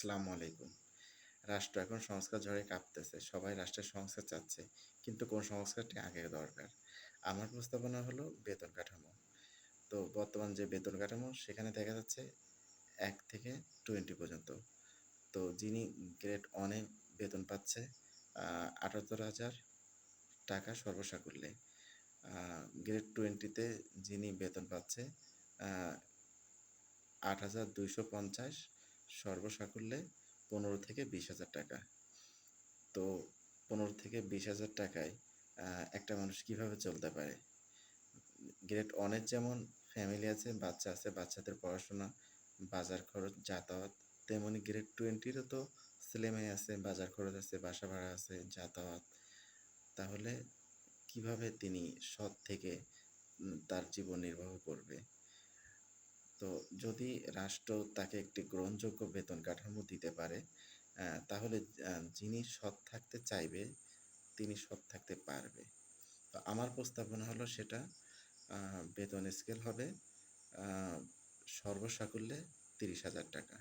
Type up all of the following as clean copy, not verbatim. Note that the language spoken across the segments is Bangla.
আসসালামু আলাইকুম। রাষ্ট্র এখন সংস্কার ঝড়ে কাঁপতেছে। সবাই রাষ্ট্রের সংস্কার চাচ্ছে। কিন্তু কোন সংস্কারটি আগে দরকার? আমার প্রস্তাবনা হলো বেতন কাঠামো। তো বর্তমান যে বেতন কাঠামো সেখানে দেখা যাচ্ছে ১ থেকে 20 পর্যন্ত। তো যিনি গ্রেড 1 এ বেতন পাচ্ছে ৭৮,০০০ টাকা সর্বসাকুল্যে। গ্রেড 20 তে যিনি বেতন পাচ্ছে আ ৮,২৫০ সর্বসাকুল্যে ১৫ থেকে ২০,০০০ টাকা। তো ১৫ থেকে ২০,০০০ টাকায় একটা মানুষ কিভাবে চলতে পারে? গ্রেড 1 এর যেমন ফ্যামিলি আছে, বাচ্চা আছে, বাচ্চাদের পড়াশোনা, বাজার খরচ, যাতায়াত, তেমনি গ্রেড 20 রও তো ছেলেমেয়ে আছে, বাজার খরচ আছে, বাসা ভাড়া আছে, যাতায়াত। তাহলে কিভাবে তিনি সৎ থেকে তার জীবন নির্বাহ করবে? তো যদি রাষ্ট্র তাকে একটি গ্রহণযোগ্য বেতন কাঠামো দিতে পারে, তাহলে যিনি সৎ থাকতে চাইবে তিনি সৎ থাকতে পারবে। তো আমার প্রস্তাবনা হলো সেটা বেতন স্কেল হবে আ সর্বসাকুল্যে ৩০,০০০ টাকা।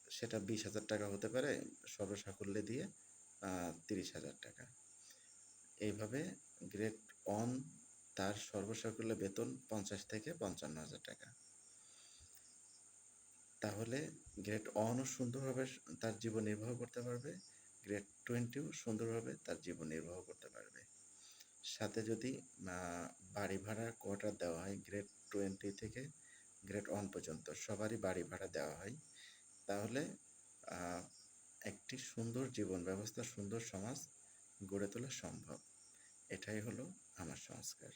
সেটা ২০,০০০ টাকা হতে পারে, সর্বসাকুল্যে দিয়ে ৩০,০০০ টাকা। এইভাবে গ্রেড 1 তার সর্বসাকুল্যে বেতন ৫০ থেকে ৫৫,০০০ টাকা। তাহলে গ্রেড 1 ও সুন্দরভাবে তার জীবন নির্বাহ করতে পারবে, গ্রেড 20 ও সুন্দরভাবে তার জীবন নির্বাহ করতে পারবে। সাথে যদি বাড়ি ভাড়ার কোয়ার্টার দেওয়া হয় গ্রেড 20 থেকে গ্রেড 1 পর্যন্ত সবারই বাড়ি ভাড়া দেওয়া হয়, তাহলে আ একটি সুন্দর জীবন ব্যবস্থা, সুন্দর সমাজ গড়ে তোলা সম্ভব। এটাই হলো আমার সংস্কার।